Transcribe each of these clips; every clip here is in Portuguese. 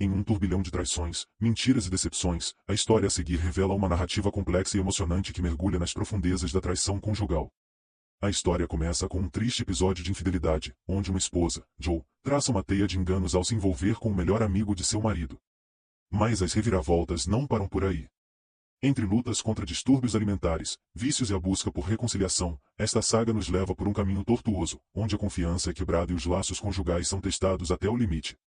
Em um turbilhão de traições, mentiras e decepções, a história a seguir revela uma narrativa complexa e emocionante que mergulha nas profundezas da traição conjugal. A história começa com um triste episódio de infidelidade, onde uma esposa, Joe, traça uma teia de enganos ao se envolver com o melhor amigo de seu marido. Mas as reviravoltas não param por aí. Entre lutas contra distúrbios alimentares, vícios e a busca por reconciliação, esta saga nos leva por um caminho tortuoso, onde a confiança é quebrada e os laços conjugais são testados até o limite.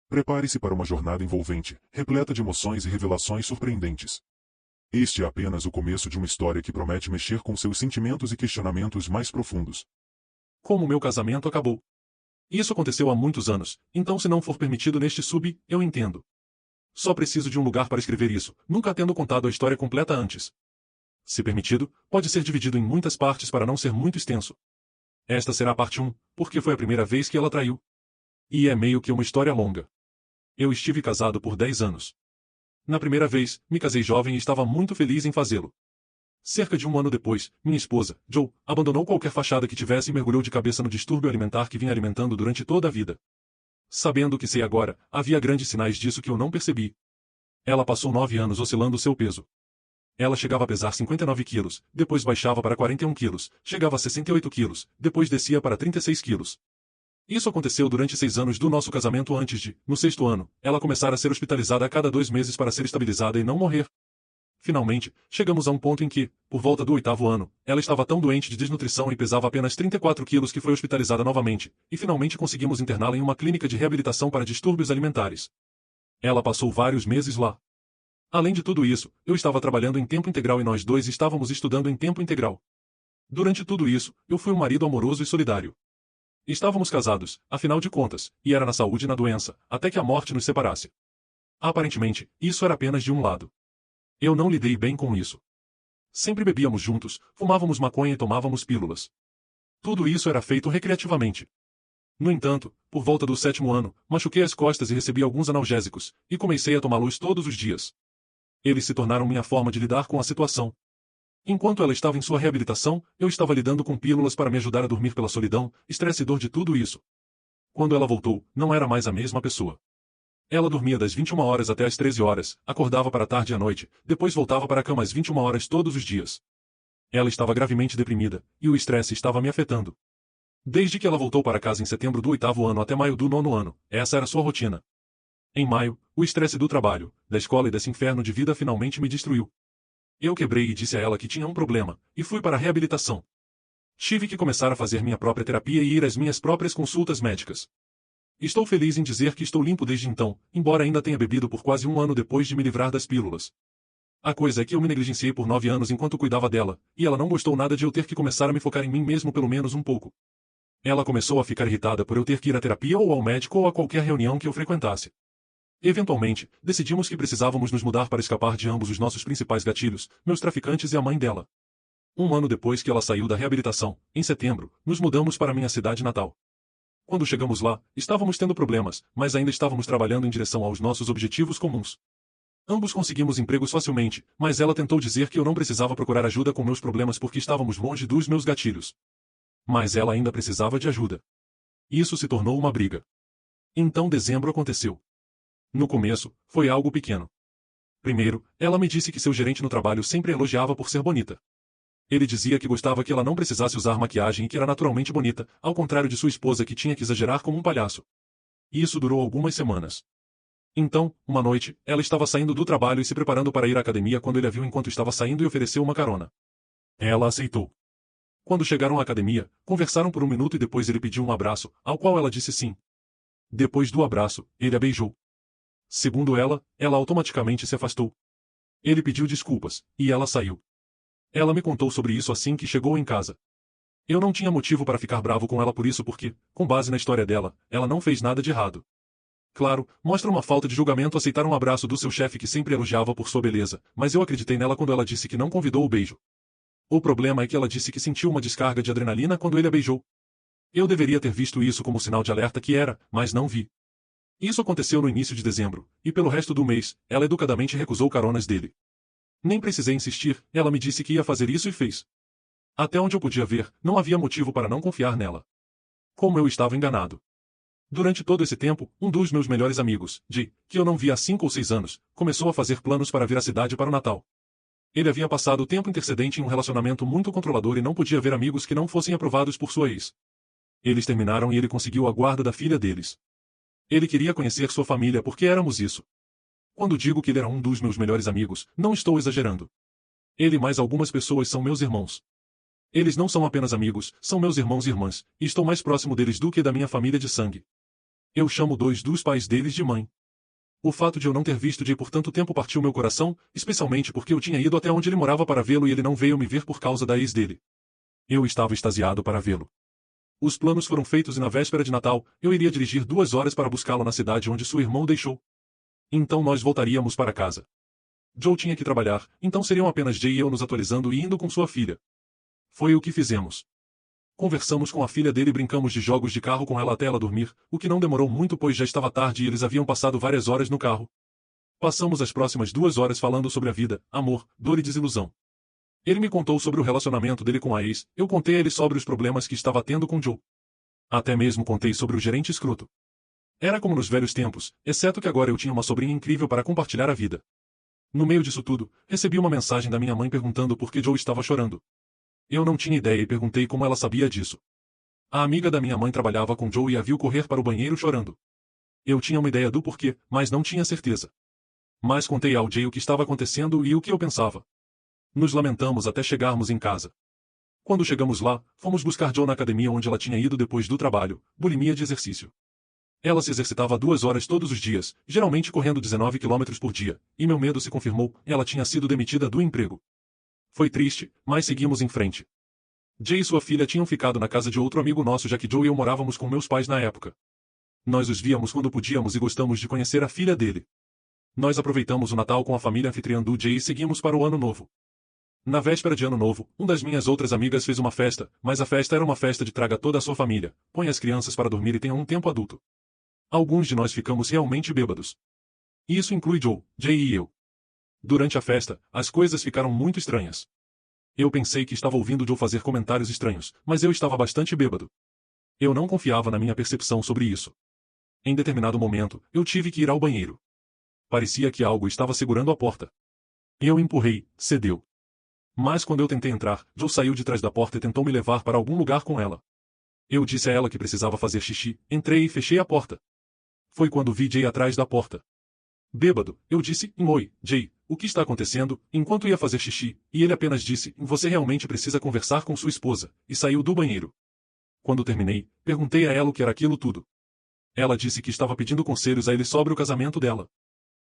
Prepare-se para uma jornada envolvente, repleta de emoções e revelações surpreendentes. Este é apenas o começo de uma história que promete mexer com seus sentimentos e questionamentos mais profundos. Como meu casamento acabou. Isso aconteceu há muitos anos, então se não for permitido neste eu entendo. Só preciso de um lugar para escrever isso, nunca tendo contado a história completa antes. Se permitido, pode ser dividido em muitas partes para não ser muito extenso. Esta será a parte 1, porque foi a primeira vez que ela traiu. E é meio que uma história longa. Eu estive casado por 10 anos. Na primeira vez, me casei jovem e estava muito feliz em fazê-lo. Cerca de um ano depois, minha esposa, Joe, abandonou qualquer fachada que tivesse e mergulhou de cabeça no distúrbio alimentar que vinha alimentando durante toda a vida. Sabendo o que sei agora, havia grandes sinais disso que eu não percebi. Ela passou 9 anos oscilando seu peso. Ela chegava a pesar 59 quilos, depois baixava para 41 quilos, chegava a 68 quilos, depois descia para 36 quilos. Isso aconteceu durante 6 anos do nosso casamento antes de, no 6º ano, ela começar a ser hospitalizada a cada 2 meses para ser estabilizada e não morrer. Finalmente, chegamos a um ponto em que, por volta do 8º ano, ela estava tão doente de desnutrição e pesava apenas 34 quilos que foi hospitalizada novamente, e finalmente conseguimos interná-la em uma clínica de reabilitação para distúrbios alimentares. Ela passou vários meses lá. Além de tudo isso, eu estava trabalhando em tempo integral e nós dois estávamos estudando em tempo integral. Durante tudo isso, eu fui um marido amoroso e solidário. Estávamos casados, afinal de contas, e era na saúde e na doença, até que a morte nos separasse. Aparentemente, isso era apenas de um lado. Eu não lidei bem com isso. Sempre bebíamos juntos, fumávamos maconha e tomávamos pílulas. Tudo isso era feito recreativamente. No entanto, por volta do 7º ano, machuquei as costas e recebi alguns analgésicos, e comecei a tomá-los todos os dias. Eles se tornaram minha forma de lidar com a situação. Enquanto ela estava em sua reabilitação, eu estava lidando com pílulas para me ajudar a dormir pela solidão, estresse e dor de tudo isso. Quando ela voltou, não era mais a mesma pessoa. Ela dormia das 21 horas até as 13 horas, acordava para tarde e à noite, depois voltava para a cama às 21 horas todos os dias. Ela estava gravemente deprimida, e o estresse estava me afetando. Desde que ela voltou para casa em setembro do 8º ano até maio do 9º ano, essa era sua rotina. Em maio, o estresse do trabalho, da escola e desse inferno de vida finalmente me destruiu. Eu quebrei e disse a ela que tinha um problema, e fui para a reabilitação. Tive que começar a fazer minha própria terapia e ir às minhas próprias consultas médicas. Estou feliz em dizer que estou limpo desde então, embora ainda tenha bebido por quase um ano depois de me livrar das pílulas. A coisa é que eu me negligenciei por 9 anos enquanto cuidava dela, e ela não gostou nada de eu ter que começar a me focar em mim mesmo pelo menos um pouco. Ela começou a ficar irritada por eu ter que ir à terapia ou ao médico ou a qualquer reunião que eu frequentasse. Eventualmente, decidimos que precisávamos nos mudar para escapar de ambos os nossos principais gatilhos, meus traficantes e a mãe dela. Um ano depois que ela saiu da reabilitação, em setembro, nos mudamos para minha cidade natal. Quando chegamos lá, estávamos tendo problemas, mas ainda estávamos trabalhando em direção aos nossos objetivos comuns. Ambos conseguimos empregos facilmente, mas ela tentou dizer que eu não precisava procurar ajuda com meus problemas porque estávamos longe dos meus gatilhos. Mas ela ainda precisava de ajuda. Isso se tornou uma briga. Então dezembro aconteceu. No começo, foi algo pequeno. Primeiro, ela me disse que seu gerente no trabalho sempre a elogiava por ser bonita. Ele dizia que gostava que ela não precisasse usar maquiagem e que era naturalmente bonita, ao contrário de sua esposa que tinha que exagerar como um palhaço. E isso durou algumas semanas. Então, uma noite, ela estava saindo do trabalho e se preparando para ir à academia quando ele a viu enquanto estava saindo e ofereceu uma carona. Ela aceitou. Quando chegaram à academia, conversaram por um minuto e depois ele pediu um abraço, ao qual ela disse sim. Depois do abraço, ele a beijou. Segundo ela, ela automaticamente se afastou. Ele pediu desculpas, e ela saiu. Ela me contou sobre isso assim que chegou em casa. Eu não tinha motivo para ficar bravo com ela por isso porque, com base na história dela, ela não fez nada de errado. Claro, mostra uma falta de julgamento aceitar um abraço do seu chefe que sempre elogiava por sua beleza, mas eu acreditei nela quando ela disse que não convidou o beijo. O problema é que ela disse que sentiu uma descarga de adrenalina quando ele a beijou. Eu deveria ter visto isso como sinal de alerta que era, mas não vi. Isso aconteceu no início de dezembro, e pelo resto do mês, ela educadamente recusou caronas dele. Nem precisei insistir, ela me disse que ia fazer isso e fez. Até onde eu podia ver, não havia motivo para não confiar nela. Como eu estava enganado. Durante todo esse tempo, um dos meus melhores amigos, Jay, que eu não via há 5 ou 6 anos, começou a fazer planos para vir à cidade para o Natal. Ele havia passado o tempo intercedente em um relacionamento muito controlador e não podia ver amigos que não fossem aprovados por sua ex. Eles terminaram e ele conseguiu a guarda da filha deles. Ele queria conhecer sua família porque éramos isso. Quando digo que ele era um dos meus melhores amigos, não estou exagerando. Ele e mais algumas pessoas são meus irmãos. Eles não são apenas amigos, são meus irmãos e irmãs, e estou mais próximo deles do que da minha família de sangue. Eu chamo 2 dos pais deles de mãe. O fato de eu não ter visto Jay por tanto tempo partiu meu coração, especialmente porque eu tinha ido até onde ele morava para vê-lo e ele não veio me ver por causa da ex dele. Eu estava extasiado para vê-lo. Os planos foram feitos e na véspera de Natal, eu iria dirigir 2 horas para buscá-lo na cidade onde seu irmão o deixou. Então nós voltaríamos para casa. Joe tinha que trabalhar, então seriam apenas Jay e eu nos atualizando e indo com sua filha. Foi o que fizemos. Conversamos com a filha dele e brincamos de jogos de carro com ela até ela dormir, o que não demorou muito pois já estava tarde e eles haviam passado várias horas no carro. Passamos as próximas 2 horas falando sobre a vida, amor, dor e desilusão. Ele me contou sobre o relacionamento dele com a ex, eu contei a ele sobre os problemas que estava tendo com Joe. Até mesmo contei sobre o gerente escroto. Era como nos velhos tempos, exceto que agora eu tinha uma sobrinha incrível para compartilhar a vida. No meio disso tudo, recebi uma mensagem da minha mãe perguntando por que Joe estava chorando. Eu não tinha ideia e perguntei como ela sabia disso. A amiga da minha mãe trabalhava com Joe e a viu correr para o banheiro chorando. Eu tinha uma ideia do porquê, mas não tinha certeza. Mas contei ao Jay o que estava acontecendo e o que eu pensava. Nos lamentamos até chegarmos em casa. Quando chegamos lá, fomos buscar Joe na academia onde ela tinha ido depois do trabalho, bulimia de exercício. Ela se exercitava 2 horas todos os dias, geralmente correndo 19 km por dia, e meu medo se confirmou, ela tinha sido demitida do emprego. Foi triste, mas seguimos em frente. Jay e sua filha tinham ficado na casa de outro amigo nosso já que Joe e eu morávamos com meus pais na época. Nós os víamos quando podíamos e gostamos de conhecer a filha dele. Nós aproveitamos o Natal com a família anfitriã do Jay e seguimos para o Ano Novo. Na véspera de Ano Novo, uma das minhas outras amigas fez uma festa, mas a festa era uma festa de traga toda a sua família, põe as crianças para dormir e tenha um tempo adulto. Alguns de nós ficamos realmente bêbados. Isso inclui Joe, Jay e eu. Durante a festa, as coisas ficaram muito estranhas. Eu pensei que estava ouvindo Joe fazer comentários estranhos, mas eu estava bastante bêbado. Eu não confiava na minha percepção sobre isso. Em determinado momento, eu tive que ir ao banheiro. Parecia que algo estava segurando a porta. Eu empurrei, cedeu. Mas quando eu tentei entrar, Joe saiu de trás da porta e tentou me levar para algum lugar com ela. Eu disse a ela que precisava fazer xixi, entrei e fechei a porta. Foi quando vi Jay atrás da porta. Bêbado, eu disse, oi, Jay, o que está acontecendo, enquanto ia fazer xixi, e ele apenas disse, você realmente precisa conversar com sua esposa, e saiu do banheiro. Quando terminei, perguntei a ela o que era aquilo tudo. Ela disse que estava pedindo conselhos a ele sobre o casamento dela.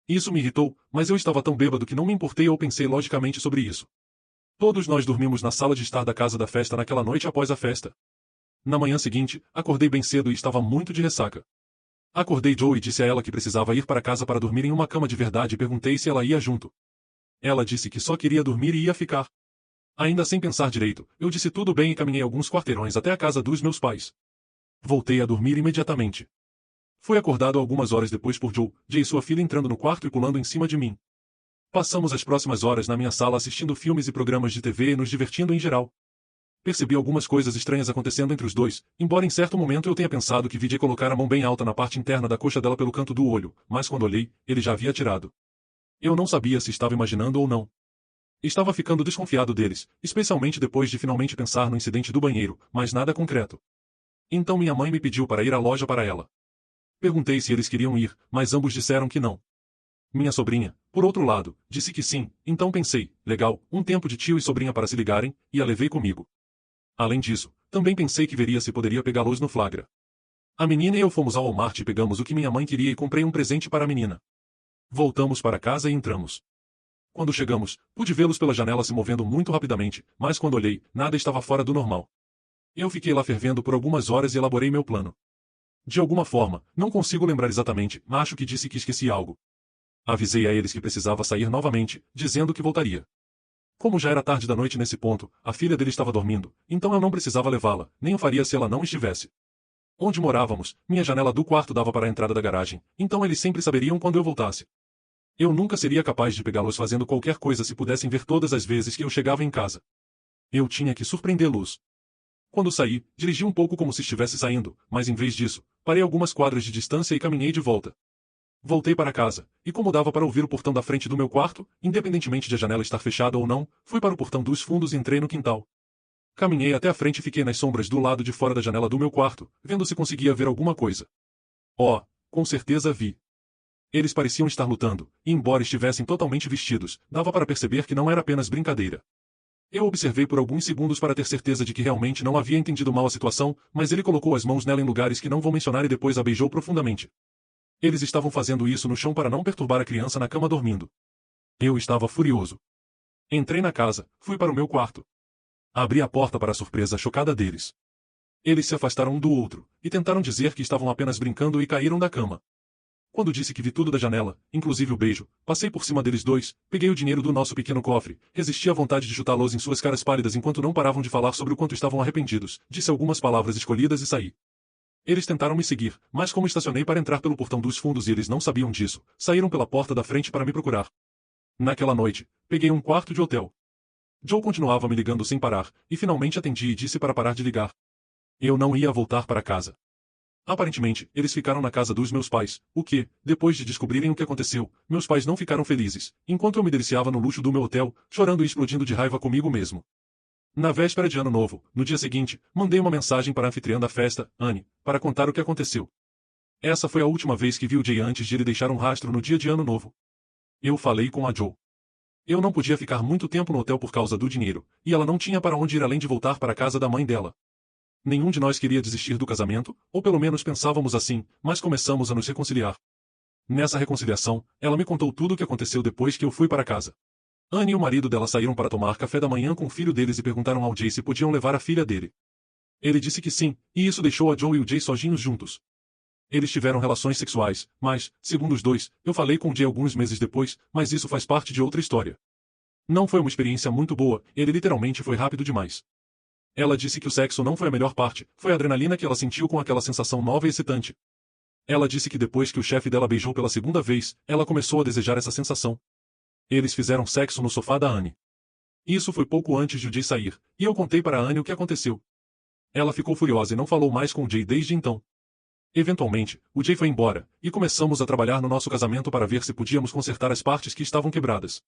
Isso me irritou, mas eu estava tão bêbado que não me importei ou pensei logicamente sobre isso. Todos nós dormimos na sala de estar da casa da festa naquela noite após a festa. Na manhã seguinte, acordei bem cedo e estava muito de ressaca. Acordei Joe e disse a ela que precisava ir para casa para dormir em uma cama de verdade e perguntei se ela ia junto. Ela disse que só queria dormir e ia ficar. Ainda sem pensar direito, eu disse tudo bem e caminhei alguns quarteirões até a casa dos meus pais. Voltei a dormir imediatamente. Fui acordado algumas horas depois por Joe, Jay e sua filha entrando no quarto e pulando em cima de mim. Passamos as próximas horas na minha sala assistindo filmes e programas de TV e nos divertindo em geral. Percebi algumas coisas estranhas acontecendo entre os dois, embora em certo momento eu tenha pensado que vi Jay colocar a mão bem alta na parte interna da coxa dela pelo canto do olho, mas quando olhei, ele já havia tirado. Eu não sabia se estava imaginando ou não. Estava ficando desconfiado deles, especialmente depois de finalmente pensar no incidente do banheiro, mas nada concreto. Então minha mãe me pediu para ir à loja para ela. Perguntei se eles queriam ir, mas ambos disseram que não. Minha sobrinha, por outro lado, disse que sim, então pensei, legal, um tempo de tio e sobrinha para se ligarem, e a levei comigo. Além disso, também pensei que veria se poderia pegá-los no flagra. A menina e eu fomos ao Walmart e pegamos o que minha mãe queria e comprei um presente para a menina. Voltamos para casa e entramos. Quando chegamos, pude vê-los pela janela se movendo muito rapidamente, mas quando olhei, nada estava fora do normal. Eu fiquei lá fervendo por algumas horas e elaborei meu plano. De alguma forma, não consigo lembrar exatamente, mas acho que disse que esqueci algo. Avisei a eles que precisava sair novamente, dizendo que voltaria. Como já era tarde da noite nesse ponto, a filha dele estava dormindo, então eu não precisava levá-la, nem o faria se ela não estivesse. Onde morávamos, minha janela do quarto dava para a entrada da garagem, então eles sempre saberiam quando eu voltasse. Eu nunca seria capaz de pegá-los fazendo qualquer coisa se pudessem ver todas as vezes que eu chegava em casa. Eu tinha que surpreendê-los. Quando saí, dirigi um pouco como se estivesse saindo, mas em vez disso, parei algumas quadras de distância e caminhei de volta. Voltei para casa, e como dava para ouvir o portão da frente do meu quarto, independentemente de a janela estar fechada ou não, fui para o portão dos fundos e entrei no quintal. Caminhei até a frente e fiquei nas sombras do lado de fora da janela do meu quarto, vendo se conseguia ver alguma coisa. Oh, com certeza vi. Eles pareciam estar lutando, e embora estivessem totalmente vestidos, dava para perceber que não era apenas brincadeira. Eu observei por alguns segundos para ter certeza de que realmente não havia entendido mal a situação, mas ele colocou as mãos nela em lugares que não vou mencionar e depois a beijou profundamente. Eles estavam fazendo isso no chão para não perturbar a criança na cama dormindo. Eu estava furioso. Entrei na casa, fui para o meu quarto. Abri a porta para a surpresa chocada deles. Eles se afastaram um do outro, e tentaram dizer que estavam apenas brincando e caíram da cama. Quando disse que vi tudo da janela, inclusive o beijo, passei por cima deles dois, peguei o dinheiro do nosso pequeno cofre, resisti à vontade de chutá-los em suas caras pálidas enquanto não paravam de falar sobre o quanto estavam arrependidos, disse algumas palavras escolhidas e saí. Eles tentaram me seguir, mas como estacionei para entrar pelo portão dos fundos e eles não sabiam disso, saíram pela porta da frente para me procurar. Naquela noite, peguei um quarto de hotel. Joe continuava me ligando sem parar, e finalmente atendi e disse para parar de ligar. Eu não ia voltar para casa. Aparentemente, eles ficaram na casa dos meus pais, o que, depois de descobrirem o que aconteceu, meus pais não ficaram felizes, enquanto eu me deliciava no luxo do meu hotel, chorando e explodindo de raiva comigo mesmo. Na véspera de Ano Novo, no dia seguinte, mandei uma mensagem para a anfitriã da festa, Anne, para contar o que aconteceu. Essa foi a última vez que vi o Jay antes de ele deixar um rastro no dia de Ano Novo. Eu falei com a Joe. Eu não podia ficar muito tempo no hotel por causa do dinheiro, e ela não tinha para onde ir além de voltar para a casa da mãe dela. Nenhum de nós queria desistir do casamento, ou pelo menos pensávamos assim, mas começamos a nos reconciliar. Nessa reconciliação, ela me contou tudo o que aconteceu depois que eu fui para casa. Anne e o marido dela saíram para tomar café da manhã com o filho deles e perguntaram ao Jay se podiam levar a filha dele. Ele disse que sim, e isso deixou a Joe e o Jay sozinhos juntos. Eles tiveram relações sexuais, mas, segundo os dois, eu falei com o Jay alguns meses depois, mas isso faz parte de outra história. Não foi uma experiência muito boa, ele literalmente foi rápido demais. Ela disse que o sexo não foi a melhor parte, foi a adrenalina que ela sentiu com aquela sensação nova e excitante. Ela disse que depois que o chefe dela beijou pela segunda vez, ela começou a desejar essa sensação. Eles fizeram sexo no sofá da Anne. Isso foi pouco antes de o Jay sair, e eu contei para a Anne o que aconteceu. Ela ficou furiosa e não falou mais com o Jay desde então. Eventualmente, o Jay foi embora, e começamos a trabalhar no nosso casamento para ver se podíamos consertar as partes que estavam quebradas.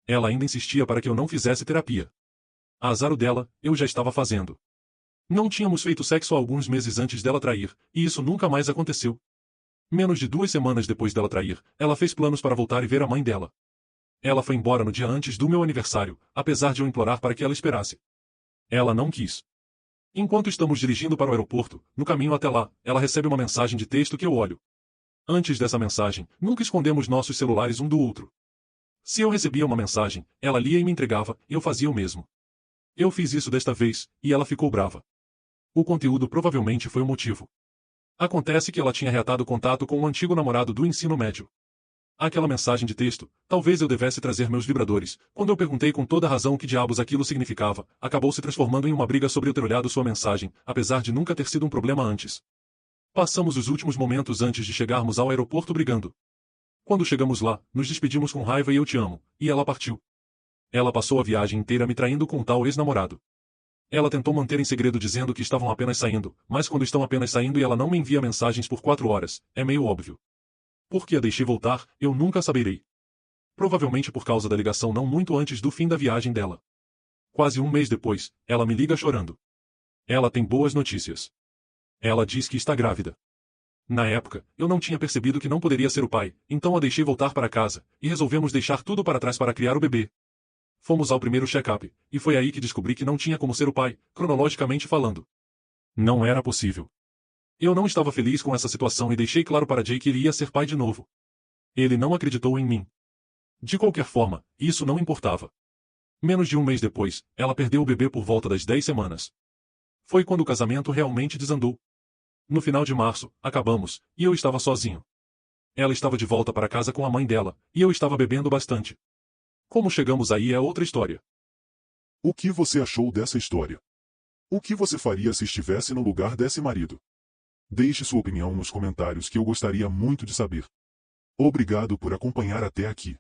Ela ainda insistia para que eu não fizesse terapia. Azar o dela, eu já estava fazendo. Não tínhamos feito sexo há alguns meses antes dela trair, e isso nunca mais aconteceu. Menos de 2 semanas depois dela trair, ela fez planos para voltar e ver a mãe dela. Ela foi embora no dia antes do meu aniversário, apesar de eu implorar para que ela esperasse. Ela não quis. Enquanto estamos dirigindo para o aeroporto, no caminho até lá, ela recebe uma mensagem de texto que eu olho. Antes dessa mensagem, nunca escondemos nossos celulares um do outro. Se eu recebia uma mensagem, ela lia e me entregava, e eu fazia o mesmo. Eu fiz isso desta vez, e ela ficou brava. O conteúdo provavelmente foi o motivo. Acontece que ela tinha reatado contato com um antigo namorado do ensino médio. Aquela mensagem de texto, talvez eu devesse trazer meus vibradores, quando eu perguntei com toda razão o que diabos aquilo significava, acabou se transformando em uma briga sobre eu ter olhado sua mensagem, apesar de nunca ter sido um problema antes. Passamos os últimos momentos antes de chegarmos ao aeroporto brigando. Quando chegamos lá, nos despedimos com raiva e eu te amo, e ela partiu. Ela passou a viagem inteira me traindo com um tal ex-namorado. Ela tentou manter em segredo dizendo que estavam apenas saindo, mas quando estão apenas saindo e ela não me envia mensagens por 4 horas, é meio óbvio. Por que a deixei voltar, eu nunca saberei. Provavelmente por causa da ligação não muito antes do fim da viagem dela. Quase um mês depois, ela me liga chorando. Ela tem boas notícias. Ela diz que está grávida. Na época, eu não tinha percebido que não poderia ser o pai, então a deixei voltar para casa, e resolvemos deixar tudo para trás para criar o bebê. Fomos ao primeiro check-up, e foi aí que descobri que não tinha como ser o pai, cronologicamente falando. Não era possível. Eu não estava feliz com essa situação e deixei claro para Jay que ele ia ser pai de novo. Ele não acreditou em mim. De qualquer forma, isso não importava. Menos de um mês depois, ela perdeu o bebê por volta das 10 semanas. Foi quando o casamento realmente desandou. No final de março, acabamos, e eu estava sozinho. Ela estava de volta para casa com a mãe dela, e eu estava bebendo bastante. Como chegamos aí é outra história. O que você achou dessa história? O que você faria se estivesse no lugar desse marido? Deixe sua opinião nos comentários que eu gostaria muito de saber. Obrigado por acompanhar até aqui.